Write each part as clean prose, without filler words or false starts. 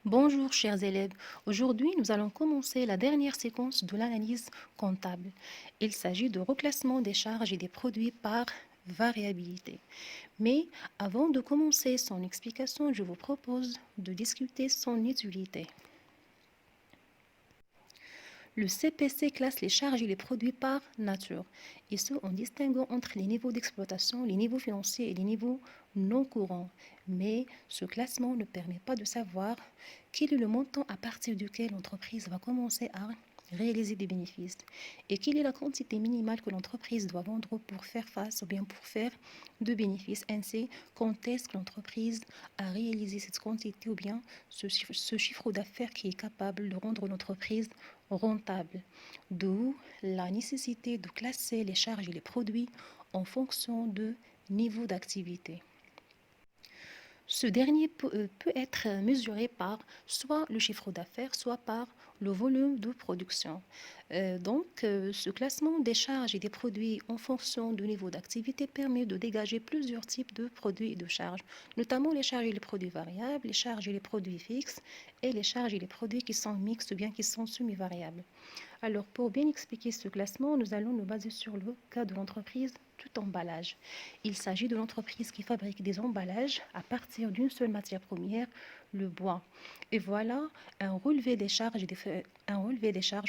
Bonjour chers élèves, aujourd'hui nous allons commencer la dernière séquence de l'analyse comptable. Il s'agit de reclassement des charges et des produits par variabilité. Mais avant de commencer son explication, je vous propose de discuter son utilité. Le CPC classe les charges et les produits par nature, et ce en distinguant entre les niveaux d'exploitation, les niveaux financiers et les niveaux non courants. Mais ce classement ne permet pas de savoir quel est le montant à partir duquel l'entreprise va commencer à réaliser des bénéfices et quelle est la quantité minimale que l'entreprise doit vendre pour faire face ou bien pour faire de bénéfices. Ainsi, quand est-ce que l'entreprise a réalisé cette quantité ou bien ce chiffre d'affaires qui est capable de rendre l'entreprise rentable. D'où la nécessité de classer les charges et les produits en fonction de niveau d'activité. Ce dernier peut être mesuré par soit le chiffre d'affaires, soit par le volume de production. Ce classement des charges et des produits en fonction du niveau d'activité permet de dégager plusieurs types de produits et de charges, notamment les charges et les produits variables, les charges et les produits fixes et les charges et les produits qui sont mixtes ou bien qui sont semi-variables. Alors, pour bien expliquer ce classement, nous allons nous baser sur le cas de l'entreprise tout emballage. Il s'agit de l'entreprise qui fabrique des emballages à partir d'une seule matière première, le bois. Et voilà un relevé des charges,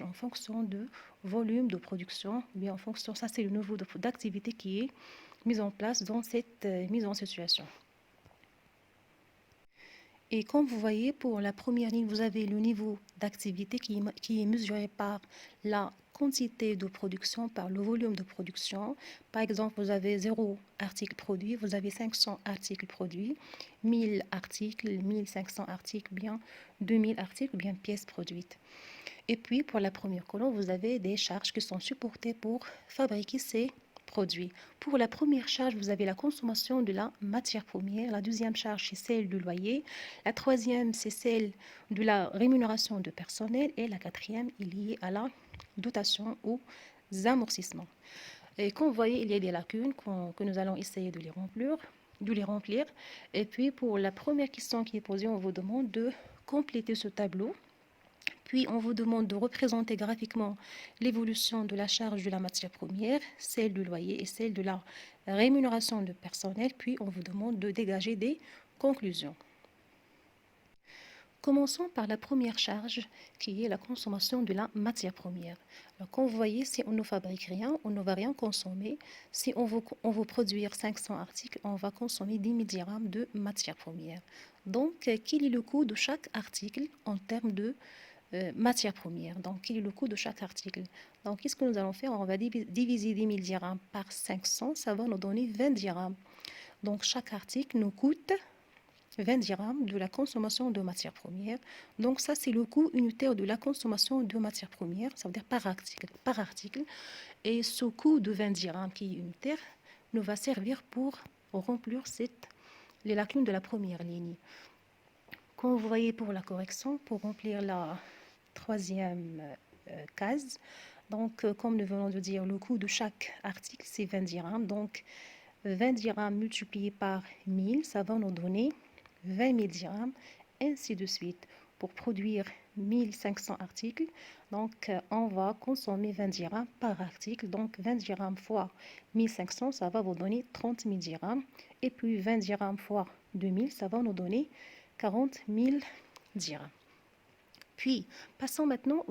en fonction de volume de production, bien en fonction, ça c'est le niveau d'activité qui est mis en place dans cette mise en situation. Et comme vous voyez, pour la première ligne, vous avez le niveau d'activité qui est mesuré par la quantité de production, par le volume de production. Par exemple, vous avez 0 articles produits, vous avez 500 articles produits, 1000 articles, 1500 articles, bien 2000 articles, bien pièces produites. Et puis, pour la première colonne, vous avez des charges qui sont supportées pour fabriquer ces produits. Pour la première charge, vous avez la consommation de la matière première. La deuxième charge, c'est celle du loyer. La troisième, c'est celle de la rémunération de personnel. Et la quatrième est liée à la dotation aux amortissements. Et comme vous voyez, il y a des lacunes que nous allons essayer de les remplir. Et puis, pour la première question qui est posée, on vous demande de compléter ce tableau. Puis, on vous demande de représenter graphiquement l'évolution de la charge de la matière première, celle du loyer et celle de la rémunération de personnel. Puis, on vous demande de dégager des conclusions. Commençons par la première charge qui est la consommation de la matière première. Alors, comme vous voyez, si on ne fabrique rien, on ne va rien consommer. Si on veut produire 500 articles, on va consommer 10 000 dirhams de matière première. Donc, quel est le coût de chaque article en termes de matière première? Donc, quel est le coût de chaque article? Donc, qu'est-ce que nous allons faire? On va diviser 10 000 dirhams par 500, ça va nous donner 20 dirhams. Donc, chaque article nous coûte 20 dirhams de la consommation de matière première. Donc, ça, c'est le coût unitaire de la consommation de matière première, ça veut dire par article. Par article. Et ce coût de 20 dirhams qui est unitaire nous va servir pour remplir les lacunes de la première ligne. Comme vous voyez pour la correction, pour remplir la troisième case, donc comme nous venons de dire, le coût de chaque article, c'est 20 dirhams. Donc, 20 dirhams multiplié par 1000, ça va nous donner 20 000 dirhams, ainsi de suite. Pour produire 1500 articles, donc on va consommer 20 dirhams par article. Donc 20 dirhams fois 1500, ça va vous donner 30 000 dirhams. Et puis 20 dirhams fois 2000, ça va nous donner 40 000 dirhams. Puis, passons maintenant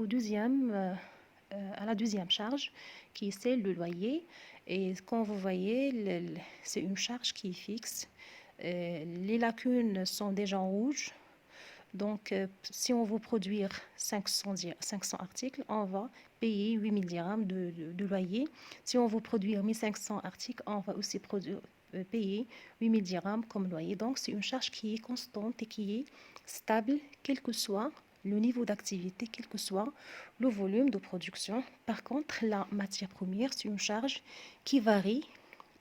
à la deuxième charge, qui est celle du loyer. Et comme vous voyez, c'est une charge qui est fixe. Les lacunes sont déjà en rouge. Donc, si on veut produire 500 articles, on va payer 8 000 dirhams de loyer. Si on veut produire 1500 articles, on va aussi payer 8 000 dirhams comme loyer. Donc, c'est une charge qui est constante et qui est stable, quel que soit le niveau d'activité, quel que soit le volume de production. Par contre, la matière première, c'est une charge qui varie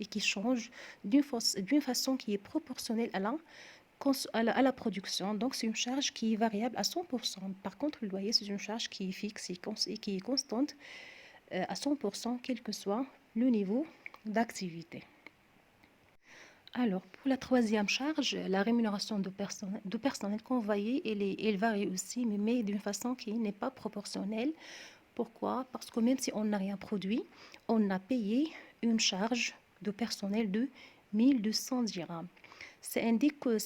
et qui change d'une façon qui est proportionnelle à la production. Donc, c'est une charge qui est variable à 100%. Par contre, le loyer, c'est une charge qui est fixe et qui est constante à 100%, quel que soit le niveau d'activité. Alors, pour la troisième charge, la rémunération de personnel convoyé, elle varie aussi, mais d'une façon qui n'est pas proportionnelle. Pourquoi? Parce que même si on n'a rien produit, on a payé une charge de personnel de 1200 dirhams. Ça indique que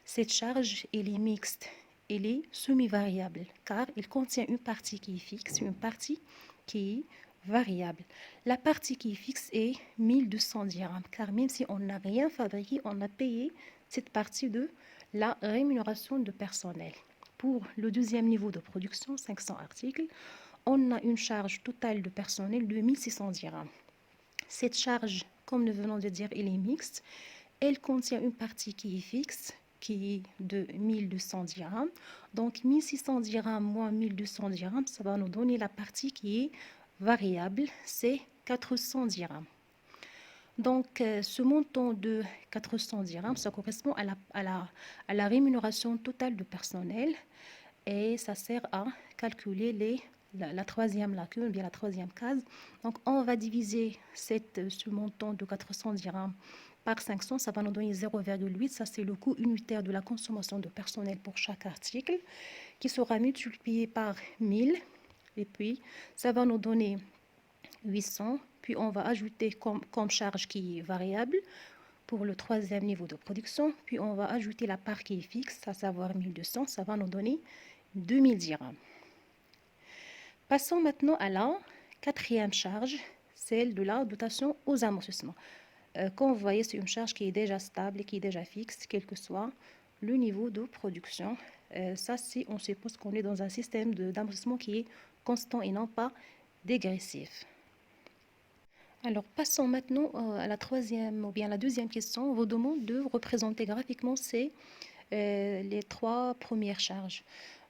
cette charge, elle est mixte, elle est semi-variable, car il contient une partie qui est fixe, une partie qui est variable. La partie qui est fixe est 1200 dirhams, car même si on n'a rien fabriqué, on a payé cette partie de la rémunération de personnel. Pour le deuxième niveau de production, 500 articles, on a une charge totale de personnel de 1600 dirhams. Cette charge, comme nous venons de dire, elle est mixte. Elle contient une partie qui est fixe, qui est de 1200 dirhams. Donc 1600 dirhams moins 1200 dirhams, ça va nous donner la partie qui est variable, c'est 400 dirhams. Donc ce montant de 400 dirhams, ça correspond à la rémunération totale du personnel et ça sert à calculer la troisième lacune, bien la troisième case. Donc on va diviser ce montant de 400 dirhams par 500, ça va nous donner 0,8. Ça, c'est le coût unitaire de la consommation de personnel pour chaque article, qui sera multiplié par 1000. Et puis, ça va nous donner 800. Puis, on va ajouter comme charge qui est variable pour le troisième niveau de production. Puis, on va ajouter la part qui est fixe, à savoir 1200. Ça va nous donner 2000 dirhams. Passons maintenant à la quatrième charge, celle de la dotation aux amortissements. Comme vous voyez, c'est une charge qui est déjà stable et qui est déjà fixe, quel que soit le niveau de production. Ça, si on suppose qu'on est dans un système d'amortissement qui est constant et non pas dégressif. Alors, passons maintenant à la troisième ou bien la deuxième question. On vous demande de représenter graphiquement les trois premières charges.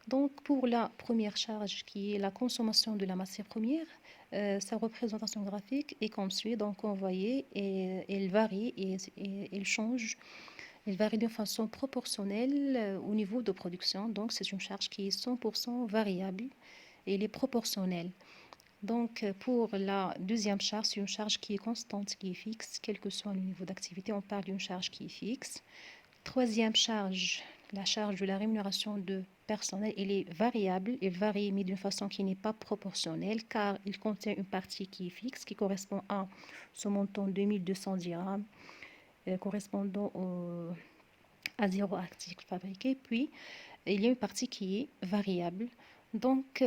Donc, pour la première charge, qui est la consommation de la matière première, sa représentation graphique est comme suit. Donc, on voyait, elle varie et elle change. Elle varie de façon proportionnelle au niveau de production. Donc, c'est une charge qui est 100% variable et elle est proportionnelle. Donc, pour la deuxième charge, c'est une charge qui est constante, qui est fixe, quel que soit le niveau d'activité. On parle d'une charge qui est fixe. Troisième charge, la charge de la rémunération de personnel, elle est variable, elle varie mais d'une façon qui n'est pas proportionnelle car il contient une partie qui est fixe, qui correspond à ce montant de 1200 dirhams, correspondant à 0 article fabriqué. Puis, il y a une partie qui est variable. Donc,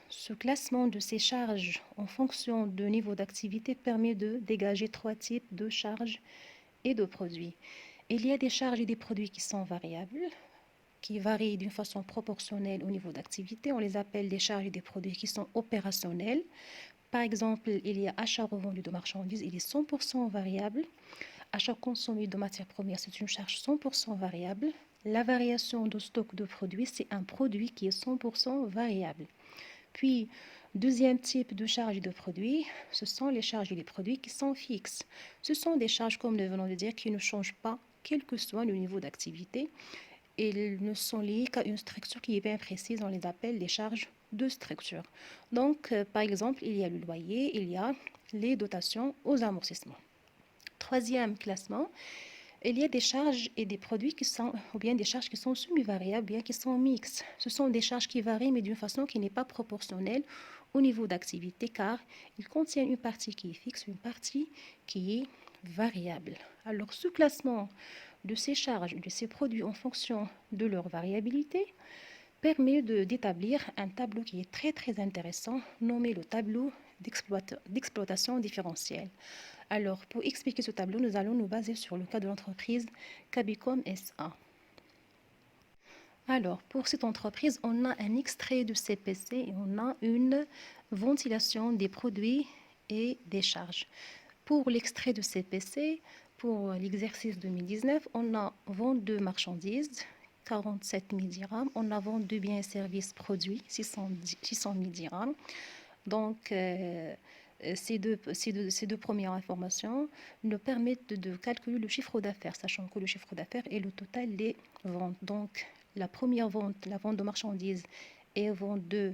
ce classement de ces charges en fonction du niveau d'activité permet de dégager trois types de charges et de produits. Il y a des charges et des produits qui sont variables, qui varient d'une façon proportionnelle au niveau d'activité. On les appelle des charges et des produits qui sont opérationnels. Par exemple, il y a achat-revenu de marchandises, il est 100% variable. Achat consommé de matières premières, c'est une charge 100% variable. La variation de stock de produits, c'est un produit qui est 100% variable. Puis, deuxième type de charges et de produits, ce sont les charges et les produits qui sont fixes. Ce sont des charges, comme nous venons de dire, qui ne changent pas, quel que soit le niveau d'activité. Ils ne sont liés qu'à une structure qui est bien précise. On les appelle les charges de structure. Donc, par exemple, il y a le loyer, il y a les dotations aux amortissements. Troisième classement, il y a des charges et des produits qui sont, ou bien des charges qui sont semi-variables, bien qui sont mixtes. Ce sont des charges qui varient, mais d'une façon qui n'est pas proportionnelle au niveau d'activité, car ils contiennent une partie qui est fixe, une partie qui est variable. Alors, ce classement de ces charges, de ces produits en fonction de leur variabilité, permet d'établir un tableau qui est très très intéressant, nommé le tableau d'exploitation différentielle. Alors, pour expliquer ce tableau, nous allons nous baser sur le cas de l'entreprise Cabicom SA. Alors, pour cette entreprise, on a un extrait de CPC et on a une ventilation des produits et des charges. Pour l'extrait de CPC, pour l'exercice 2019, on a vendu marchandises, 47 000 dirhams. On a vendu biens et services produits, 600 000 dirhams. Donc, ces deux premières informations nous permettent de calculer le chiffre d'affaires, sachant que le chiffre d'affaires est le total des ventes. Donc, la première vente, la vente de marchandises, est vente de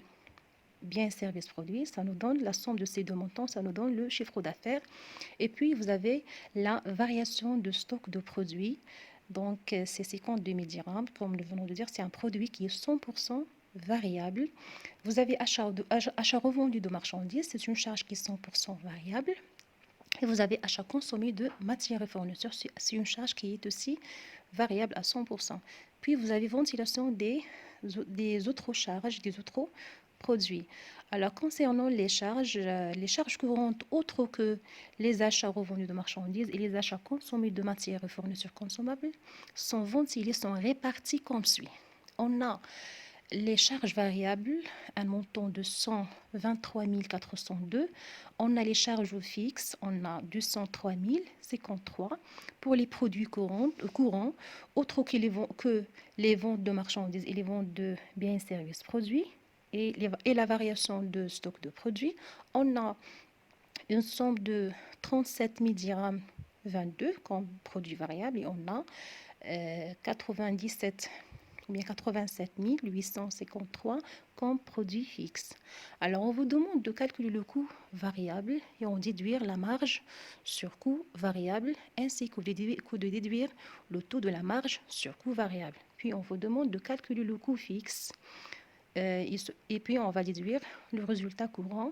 biens, services, produits. Ça nous donne la somme de ces deux montants, ça nous donne le chiffre d'affaires. Et puis, vous avez la variation de stock de produits. Donc, c'est 52 000 dirhams. Comme nous venons de dire, c'est un produit qui est 100% variable. Vous avez achat revendu de marchandises, c'est une charge qui est 100% variable. Et vous avez achat consommé de matières et fournitures, c'est une charge qui est aussi variable à 100%. Puis vous avez ventilation des autres charges, des autres produits. Alors concernant les charges courantes autres que les achats revendus de marchandises et les achats consommés de matières et fournitures consommables sont ventilés, sont répartis comme suit. On a les charges variables, un montant de 123 402. On a les charges fixes, on a 203 053. Pour les produits courants autres que les ventes de marchandises et les ventes de biens et services produits, et la variation de stock de produits, on a une somme de 37 000 dirhams 22 comme produit variable et on a 87 853 comme produit fixe. Alors, on vous demande de calculer le coût variable et on déduire la marge sur coût variable ainsi que de déduire le taux de la marge sur coût variable. Puis, on vous demande de calculer le coût fixe et puis on va déduire le résultat courant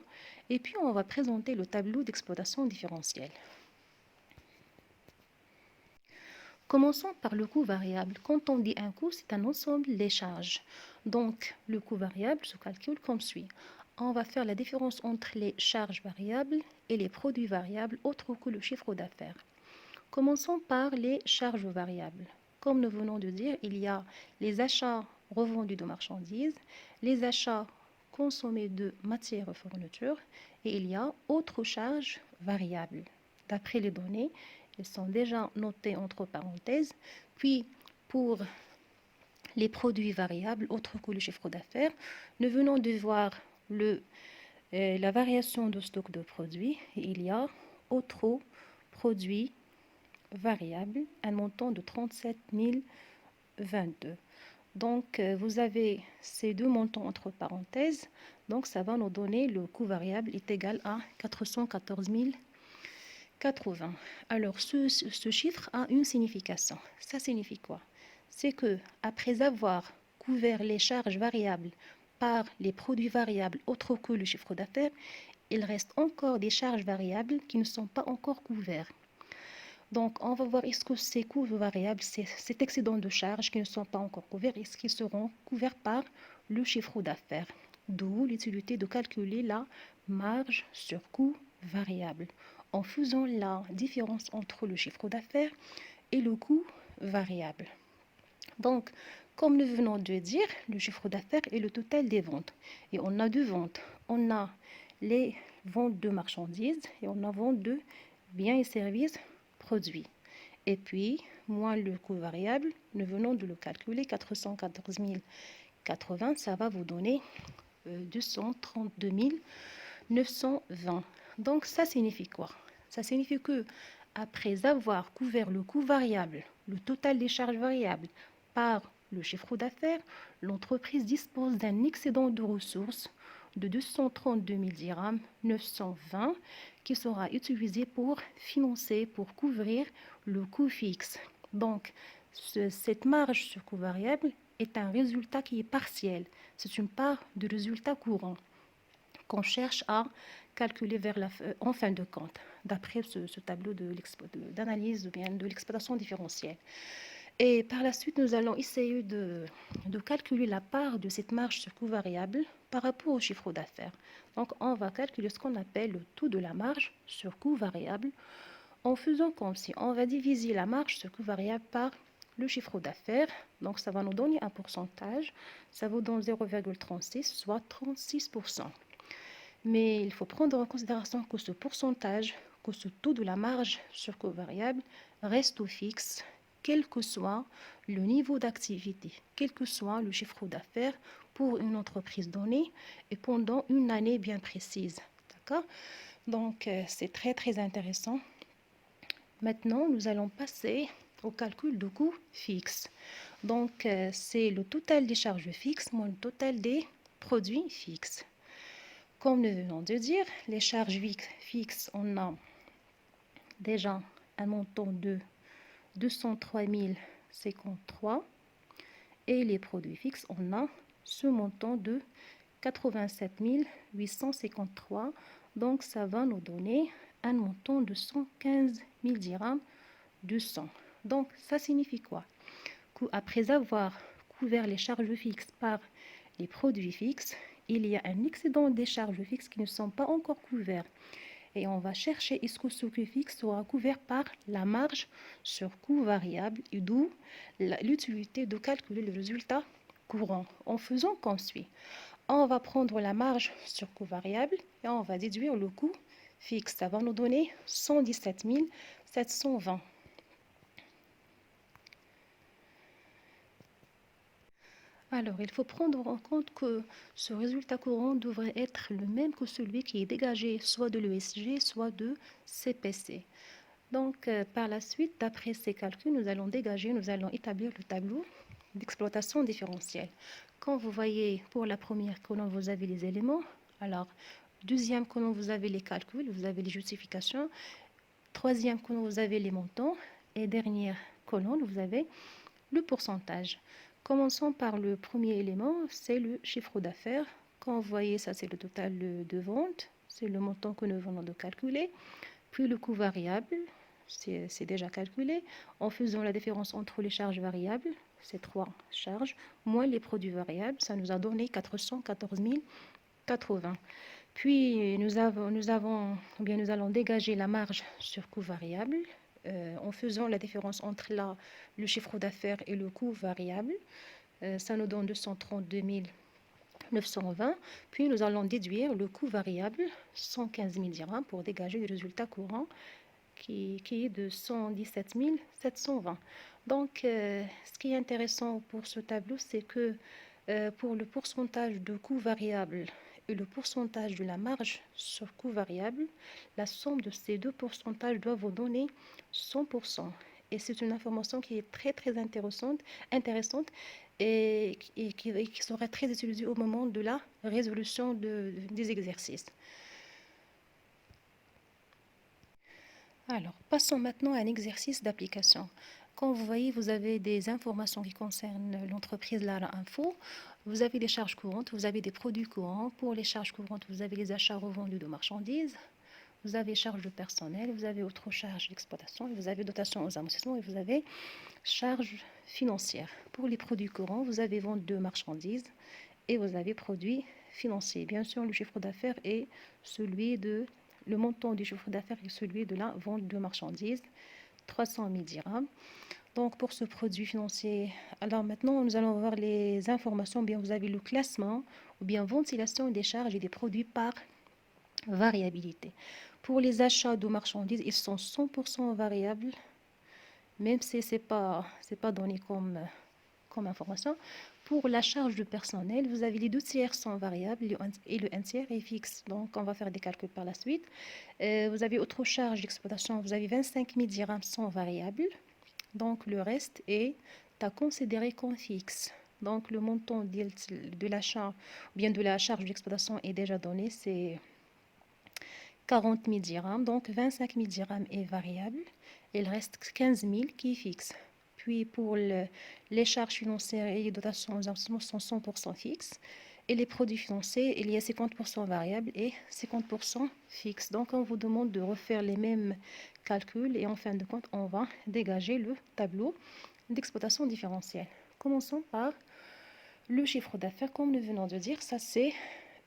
et puis on va présenter le tableau d'exploitation différentielle. Commençons par le coût variable. Quand on dit un coût, c'est un ensemble des charges. Donc, le coût variable se calcule comme suit. On va faire la différence entre les charges variables et les produits variables autres que le chiffre d'affaires. Commençons par les charges variables. Comme nous venons de dire, il y a les achats revendus de marchandises, les achats consommés de matières et fournitures, et il y a autres charges variables. D'après les données, elles sont déjà notées entre parenthèses. Puis, pour les produits variables, autres que le chiffre d'affaires, nous venons de voir la variation de stock de produits. Il y a autres produits variables, un montant de 37 022. Donc, vous avez ces deux montants entre parenthèses. Donc, ça va nous donner le coût variable est égal à 414 080. Alors, ce chiffre a une signification. Ça signifie quoi? C'est que après avoir couvert les charges variables par les produits variables autres que le chiffre d'affaires, il reste encore des charges variables qui ne sont pas encore couvertes. Donc, on va voir est-ce que ces coûts variables, cet excédent de charges qui ne sont pas encore couverts, est-ce qu'ils seront couverts par le chiffre d'affaires. D'où l'utilité de calculer la marge sur coût variable en faisant la différence entre le chiffre d'affaires et le coût variable. Donc, comme nous venons de dire, le chiffre d'affaires est le total des ventes. Et on a deux ventes. On a les ventes de marchandises et on a vente de biens et services produits. Et puis, moins le coût variable, nous venons de le calculer, 414 080, ça va vous donner 232 920. Donc, ça signifie quoi? Ça signifie que après avoir couvert le coût variable, le total des charges variables par le chiffre d'affaires, l'entreprise dispose d'un excédent de ressources de 232 000 dirhams 920 qui sera utilisé pour financer, pour couvrir le coût fixe. Donc, cette marge sur coût variable est un résultat qui est partiel. C'est une part de résultat courant qu'on cherche à calculer en fin de compte, d'après ce tableau d'analyse de l'exploitation différentielle. Et par la suite, nous allons essayer de calculer la part de cette marge sur coût variable par rapport au chiffre d'affaires. Donc, on va calculer ce qu'on appelle le taux de la marge sur coût variable en faisant comme si on va diviser la marge sur coût variable par le chiffre d'affaires. Donc, ça va nous donner un pourcentage. Ça vous donne 0,36, soit 36%. Mais il faut prendre en considération que ce pourcentage, que ce taux de la marge sur coût variable reste fixe, quel que soit le niveau d'activité, quel que soit le chiffre d'affaires pour une entreprise donnée et pendant une année bien précise. D'accord? Donc, c'est très, très intéressant. Maintenant, nous allons passer au calcul de coût fixe. Donc, c'est le total des charges fixes moins le total des produits fixes. Comme nous venons de dire, les charges fixes, on a déjà un montant de 203 053 et les produits fixes, on a ce montant de 87 853. Donc, ça va nous donner un montant de 115 000 dirhams 200. Donc, ça signifie quoi? Après avoir couvert les charges fixes par les produits fixes, il y a un excédent des charges fixes qui ne sont pas encore couverts. Et on va chercher est-ce que ce coût fixe sera couvert par la marge sur coût variable, et d'où l'utilité de calculer le résultat courant en faisant comme suit. On va prendre la marge sur coût variable et on va déduire le coût fixe. Ça va nous donner 117 720. Alors, il faut prendre en compte que ce résultat courant devrait être le même que celui qui est dégagé soit de l'ESG, soit de CPC. Donc, par la suite, d'après ces calculs, nous allons établir le tableau d'exploitation différentielle. Quand vous voyez pour la première colonne, vous avez les éléments. Alors, deuxième colonne, vous avez les calculs, vous avez les justifications. Troisième colonne, vous avez les montants. Et dernière colonne, vous avez le pourcentage. Commençons par le premier élément, c'est le chiffre d'affaires. Quand vous voyez ça, c'est le total de vente, c'est le montant que nous venons de calculer. Puis le coût variable, c'est déjà calculé, en faisant la différence entre les charges variables, ces trois charges, moins les produits variables, ça nous a donné 414 080. Puis nous allons dégager la marge sur coût variable en faisant la différence entre le chiffre d'affaires et le coût variable. Ça nous donne 232 920. Puis nous allons déduire le coût variable, 115 000 dirhams, pour dégager le résultat courant qui est de 117 720. Donc, ce qui est intéressant pour ce tableau, c'est que pour le pourcentage de coût variable et le pourcentage de la marge sur coût variable, la somme de ces deux pourcentages doit vous donner 100%. Et c'est une information qui est très très intéressante et qui sera très utilisée au moment de la résolution des exercices. Alors, passons maintenant à un exercice d'application. Comme vous voyez, vous avez des informations qui concernent l'entreprise Lara Info. Vous avez des charges courantes, vous avez des produits courants. Pour les charges courantes, vous avez les achats revendus de marchandises. Vous avez charges de personnel, vous avez autres charges d'exploitation, vous avez dotation aux amortissements et vous avez charges financières. Pour les produits courants, vous avez vente de marchandises et vous avez produits financiers. Bien sûr, le chiffre d'affaires est le montant du chiffre d'affaires est celui de la vente de marchandises, 300 000 dirhams. Donc, pour ce produit financier, alors maintenant, nous allons voir les informations. Bien, vous avez le classement ou bien ventilation des charges et des produits par variabilité. Pour les achats de marchandises, ils sont 100% variables, même si ce n'est pas donné comme information. Pour la charge de personnel, vous avez les 2/3 sont variables et le 1/3 est fixe. Donc, on va faire des calculs par la suite. Vous avez autre charge d'exploitation, vous avez 25 000 dirhams sont variables. Donc, le reste est à considérer comme fixe. Donc, le montant de l'achat ou bien de la charge d'exploitation est déjà donné, c'est 40 000 dirhams. Donc, 25 000 dirhams est variable. Il reste 15 000 qui est fixe. Puis, pour les charges financières et les dotations aux investissements sont 100% fixes. Et les produits financiers, il y a 50% variables et 50% fixes. Donc, on vous demande de refaire les mêmes calculs et en fin de compte, on va dégager le tableau d'exploitation différentielle. Commençons par le chiffre d'affaires. Comme nous venons de dire, ça c'est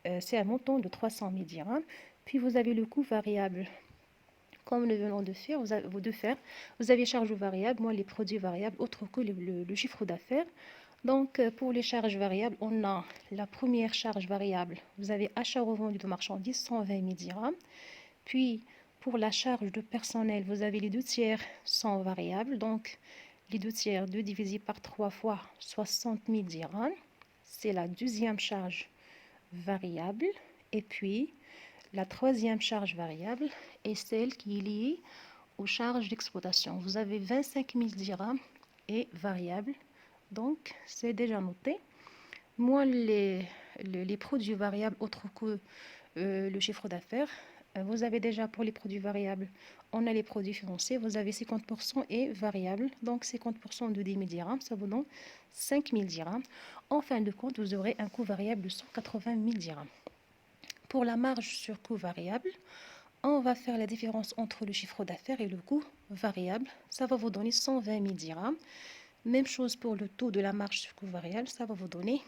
un montant de 300 000 dirhams. Puis, vous avez le coût variable. Comme nous venons de faire, vous avez charges variables, moins les produits variables, autre que le chiffre d'affaires. Donc, pour les charges variables, on a la première charge variable. Vous avez achat revendu de marchandises, 120 000 dirhams. Puis, pour la charge de personnel, vous avez les 2/3 sont variables. Donc, les 2/3, 2 divisé par 3 fois 60 000 dirhams. C'est la deuxième charge variable. Et puis, la troisième charge variable est celle qui est liée aux charges d'exploitation. Vous avez 25 000 dirhams et variable. Donc, c'est déjà noté. Moins les produits variables autres que le chiffre d'affaires. Vous avez déjà pour les produits variables, on a les produits financiers, vous avez 50% et variable. Donc 50% de 10 000 dirhams, ça vous donne 5 000 dirhams. En fin de compte, vous aurez un coût variable de 180 000 dirhams. Pour la marge sur coût variable, on va faire la différence entre le chiffre d'affaires et le coût variable. Ça va vous donner 120 000 dirhams. Même chose pour le taux de la marge sur coût variable, ça va vous donner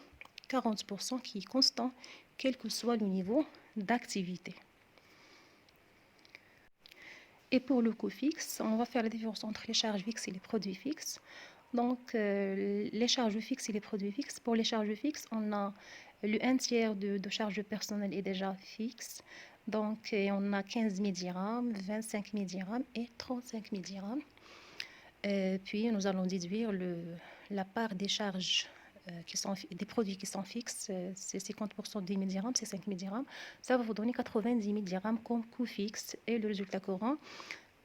40% qui est constant, quel que soit le niveau d'activité. Et pour le coût fixe, on va faire la différence entre les charges fixes et les produits fixes. Donc, les charges fixes et les produits fixes. Pour les charges fixes, on a le 1/3 de charges personnelles est déjà fixe. Donc, on a 15 000 dirhams, 25 000 dirhams et 35 000 dirhams. Puis, nous allons déduire la part des charges des produits qui sont fixes. C'est 50% de 10 000 dirhams, c'est 5 000 dirhams. Ça va vous donner 90 000 dirhams comme coût fixe. Et le résultat courant,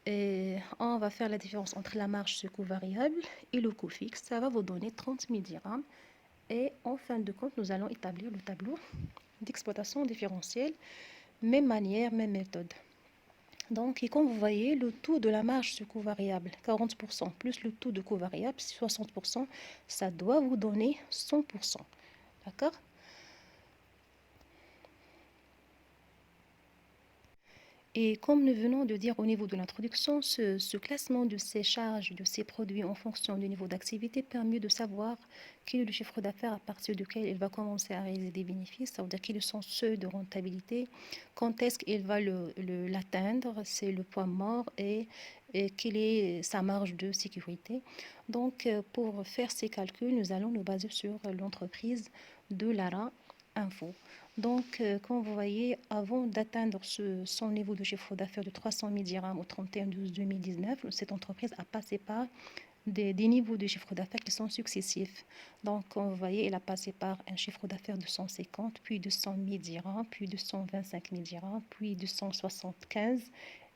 et on va faire la différence entre la marge sur coût variable et le coût fixe. Ça va vous donner 30 000 dirhams. Et en fin de compte, nous allons établir le tableau d'exploitation différentielle. Même manière, même méthode. Donc, et comme vous voyez, le taux de la marge sur coût variable, 40%, plus le taux de coût variable, 60%, ça doit vous donner 100%. D'accord? Et comme nous venons de dire au niveau de l'introduction, ce classement de ces charges, de ces produits en fonction du niveau d'activité permet de savoir quel est le chiffre d'affaires à partir duquel il va commencer à réaliser des bénéfices, ça veut dire quels sont ceux de rentabilité, quand est-ce qu'il va l'atteindre, c'est le point mort et quelle est sa marge de sécurité. Donc, pour faire ces calculs, nous allons nous baser sur l'entreprise de Lara Info. Donc, comme vous voyez, avant d'atteindre son niveau de chiffre d'affaires de 300 000 dirhams au 31/12/2019, cette entreprise a passé par des niveaux de chiffre d'affaires qui sont successifs. Donc, comme vous voyez, elle a passé par un chiffre d'affaires de 150, puis de 100 000 dirhams, puis de 125 000 dirhams, puis de 175.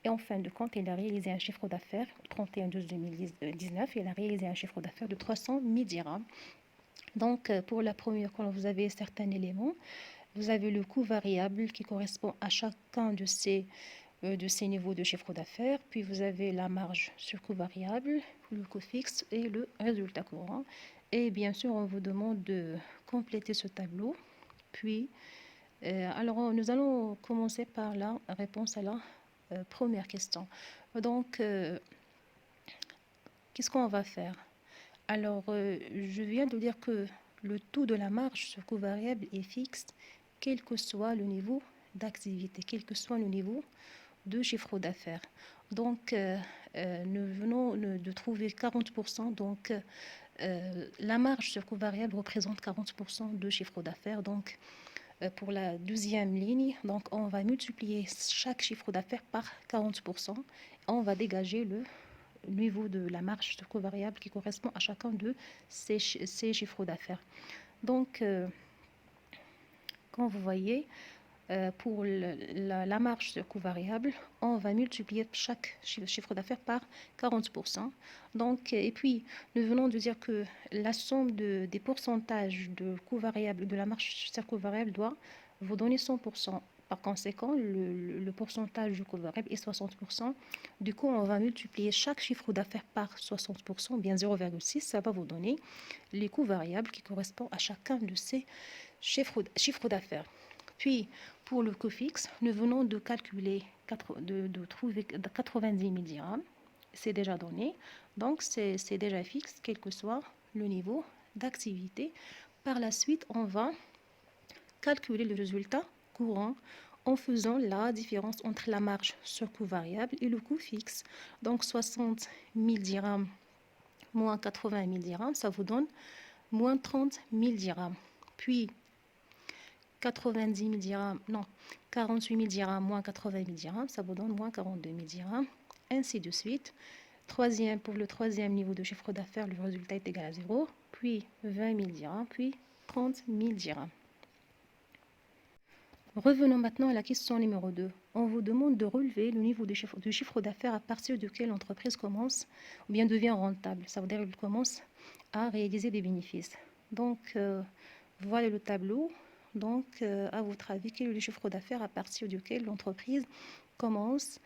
Et en fin de compte, elle a réalisé un chiffre d'affaires au 31/12/2019, elle a réalisé un chiffre d'affaires de 300 000 dirhams. Donc, pour la première, quand vous avez certains éléments, vous avez le coût variable qui correspond à chacun de ces niveaux de chiffre d'affaires. Puis vous avez la marge sur coût variable, le coût fixe et le résultat courant. Et bien sûr, on vous demande de compléter ce tableau. Puis, alors nous allons commencer par la réponse à la première question. Donc, qu'est-ce qu'on va faire? Alors, je viens de dire que le taux de la marge sur coût variable est fixe, quel que soit le niveau d'activité, quel que soit le niveau de chiffre d'affaires. Donc, nous venons de trouver 40%. Donc, la marge sur coût variable représente 40% de chiffre d'affaires. Donc, pour la deuxième ligne, donc on va multiplier chaque chiffre d'affaires par 40%. On va dégager le niveau de la marge sur coût variable qui correspond à chacun de ces chiffres d'affaires. Donc, comme vous voyez, pour la marge sur coût variable, on va multiplier chaque chiffre d'affaires par 40%. Donc, et puis, nous venons de dire que la somme des pourcentages de coût variable, de la marge sur coût variable doit vous donner 100%. Par conséquent, le pourcentage du coût variable est 60%. Du coup, on va multiplier chaque chiffre d'affaires par 60%, bien 0,6. Ça va vous donner les coûts variables qui correspondent à chacun de ces chiffres d'affaires. Puis, pour le coût fixe, nous venons de calculer, de trouver 90 000 dirhams. C'est déjà donné. Donc, c'est déjà fixe, quel que soit le niveau d'activité. Par la suite, on va calculer le résultat courant en faisant la différence entre la marge sur coût variable et le coût fixe. Donc, 60 000 dirhams moins 80 000 dirhams, ça vous donne moins 30 000 dirhams. Puis, 90 000 dirhams, non, 48 000 dirhams moins 80 000 dirhams, ça vous donne moins 42 000 dirhams, ainsi de suite. Pour le troisième niveau de chiffre d'affaires, le résultat est égal à 0, puis 20 000 dirhams, puis 30 000 dirhams. Revenons maintenant à la question numéro 2. On vous demande de relever le niveau de chiffre d'affaires à partir duquel l'entreprise commence ou bien devient rentable. Ça veut dire qu'elle commence à réaliser des bénéfices. Donc, voilà le tableau. Donc, à votre avis, quel est le chiffre d'affaires à partir duquel l'entreprise commence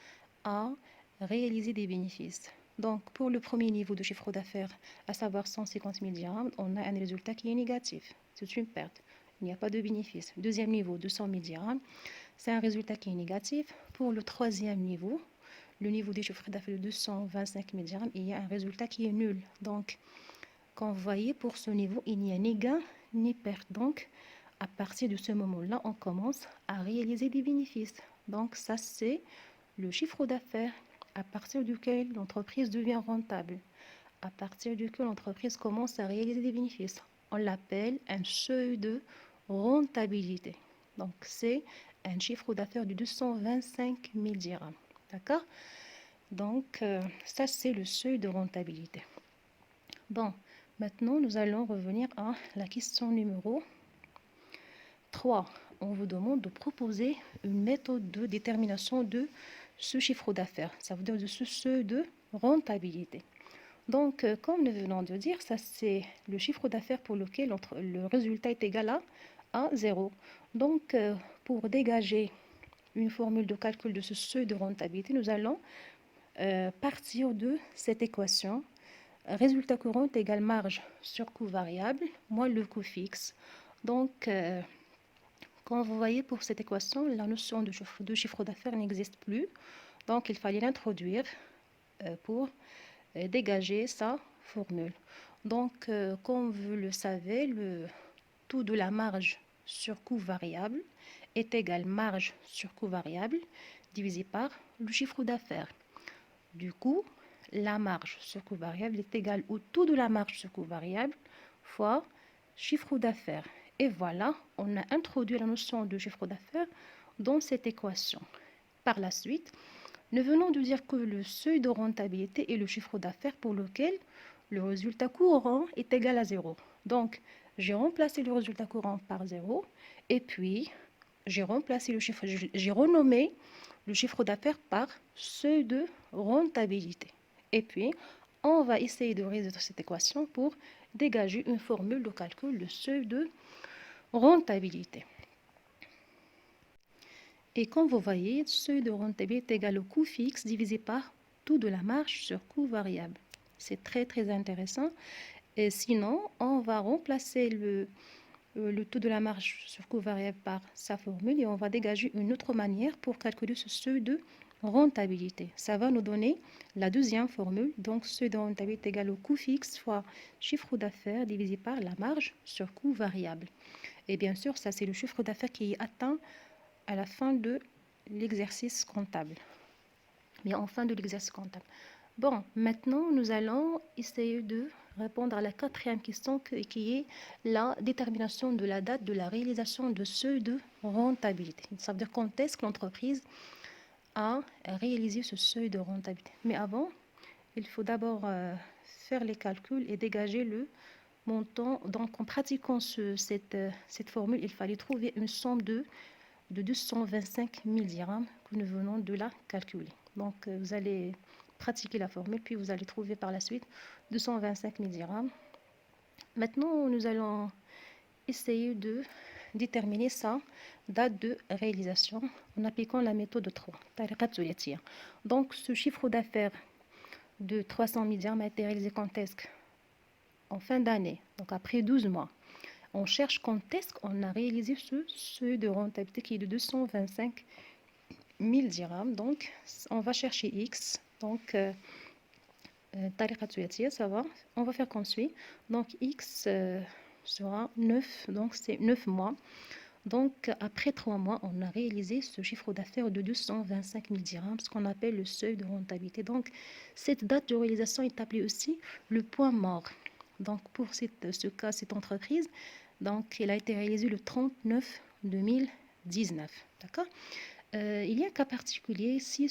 à réaliser des bénéfices? Donc, pour le premier niveau de chiffre d'affaires, à savoir 150 000 dirhams, on a un résultat qui est négatif. C'est une perte. Il n'y a pas de bénéfice. Deuxième niveau, 200 000 dirhams, c'est un résultat qui est négatif. Pour le troisième niveau, le niveau des chiffres d'affaires de 225 000 dirhams, il y a un résultat qui est nul. Donc, quand vous voyez, pour ce niveau, il n'y a ni gain ni perte. Donc, à partir de ce moment-là, on commence à réaliser des bénéfices. Donc, ça, c'est le chiffre d'affaires à partir duquel l'entreprise devient rentable, à partir duquel l'entreprise commence à réaliser des bénéfices. On l'appelle un seuil de rentabilité. Donc, c'est un chiffre d'affaires de 225 000 dirhams. D'accord? Donc, ça, c'est le seuil de rentabilité. Bon, maintenant, nous allons revenir à la question numéro 3. On vous demande de proposer une méthode de détermination de ce chiffre d'affaires, ça veut dire de ce seuil de rentabilité. Donc, comme nous venons de dire, ça c'est le chiffre d'affaires pour lequel le résultat est égal à 0. Donc, pour dégager une formule de calcul de ce seuil de rentabilité, nous allons partir de cette équation. Résultat courant est égal marge sur coût variable moins le coût fixe. Donc, comme vous voyez, pour cette équation, la notion de chiffre d'affaires n'existe plus. Donc, il fallait l'introduire pour dégager sa formule. Donc, comme vous le savez, le taux de la marge sur coût variable est égal marge sur coût variable divisé par le chiffre d'affaires. Du coup, la marge sur coût variable est égale au taux de la marge sur coût variable fois chiffre d'affaires. Et voilà, on a introduit la notion de chiffre d'affaires dans cette équation. Par la suite, nous venons de dire que le seuil de rentabilité est le chiffre d'affaires pour lequel le résultat courant est égal à 0. Donc, j'ai remplacé le résultat courant par 0 et puis j'ai renommé le chiffre d'affaires par seuil de rentabilité. Et puis, on va essayer de résoudre cette équation pour dégager une formule de calcul de seuil de rentabilité. Et comme vous voyez, seuil de rentabilité est égal au coût fixe divisé par taux de la marge sur coût variable. C'est très très intéressant. Et sinon, on va remplacer le taux de la marge sur coût variable par sa formule et on va dégager une autre manière pour calculer ce seuil de rentabilité. Ça va nous donner la deuxième formule, donc seuil de rentabilité égal au coût fixe fois chiffre d'affaires divisé par la marge sur coût variable. Et bien sûr, ça c'est le chiffre d'affaires qui est atteint à la fin de l'exercice comptable. Mais en fin de l'exercice comptable. Bon, maintenant, nous allons essayer de répondre à la quatrième question qui est la détermination de la date de la réalisation de seuil de rentabilité. Ça veut dire quand est-ce que l'entreprise a réalisé ce seuil de rentabilité. Mais avant, il faut d'abord faire les calculs et dégager le montant. Donc, en pratiquant cette formule, il fallait trouver une somme de 225 000 dirhams que nous venons de la calculer. Donc, vous allez pratiquer la formule, puis vous allez trouver par la suite 225 000 dirhams. Maintenant, nous allons essayer de déterminer sa date de réalisation en appliquant la méthode 3. Donc, ce chiffre d'affaires de 300 000 dirhams a été réalisé quand est-ce en fin d'année, donc après 12 mois. On cherche quand est-ce qu'on a réalisé ce seuil de rentabilité qui est de 225 000 dirhams. Donc, on va chercher X. Donc, ça va. On va faire comme suit. Donc, X sera 9. Donc, c'est 9 mois. Donc, après 3 mois, on a réalisé ce chiffre d'affaires de 225 000 dirhams, ce qu'on appelle le seuil de rentabilité. Donc, cette date de réalisation est appelée aussi le point mort. Donc, pour ce cas, cette entreprise, donc, elle a été réalisée le 39 2019. D'accord? Il y a un cas particulier, si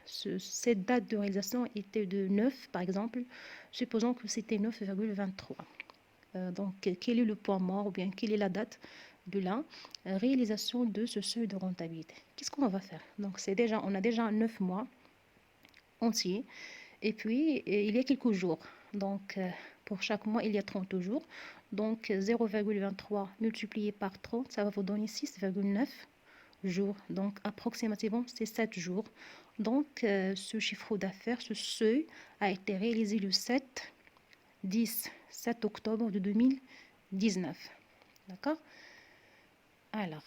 cette date de réalisation était de 9, par exemple, supposons que c'était 9,23. Donc, quel est le point mort ou bien quelle est la date de la réalisation de ce seuil de rentabilité? Qu'est-ce qu'on va faire? Donc, on a déjà 9 mois entiers et puis il y a quelques jours. Donc, pour chaque mois, il y a 30 jours. Donc 0,23 multiplié par 30, ça va vous donner 6,9 jours. Donc approximativement, c'est 7 jours. Donc ce chiffre d'affaires, ce seuil, a été réalisé le 7 octobre de 2019. D'accord? Alors,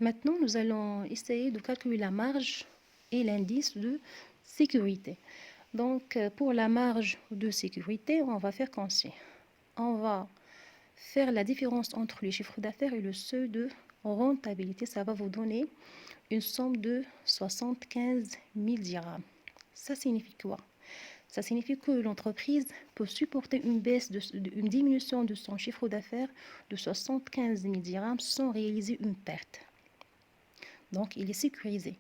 maintenant, nous allons essayer de calculer la marge et l'indice de sécurité. Donc, pour la marge de sécurité, on va faire comme ci. On va faire la différence entre le chiffre d'affaires et le seuil de rentabilité. Ça va vous donner une somme de 75 000 dirhams. Ça signifie quoi? Ça signifie que l'entreprise peut supporter une une diminution de son chiffre d'affaires de 75 000 dirhams sans réaliser une perte. Donc, il est sécurisé.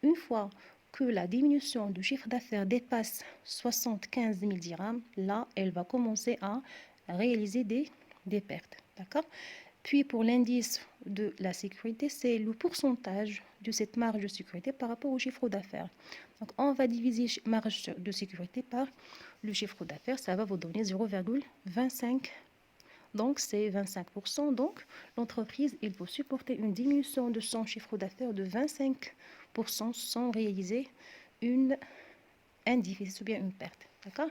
Une fois que la diminution du chiffre d'affaires dépasse 75 000 dirhams, là, elle va commencer à réaliser des pertes. D'accord? Puis, pour l'indice de la sécurité, c'est le pourcentage de cette marge de sécurité par rapport au chiffre d'affaires. Donc, on va diviser marge de sécurité par le chiffre d'affaires. Ça va vous donner 0,25. Donc, c'est 25%. Donc, l'entreprise, il peut supporter une diminution de son chiffre d'affaires de 25% sans réaliser un déficit ou bien une perte. D'accord?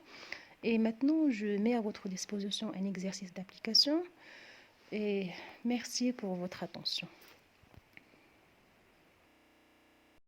Et maintenant, je mets à votre disposition un exercice d'application. Et merci pour votre attention.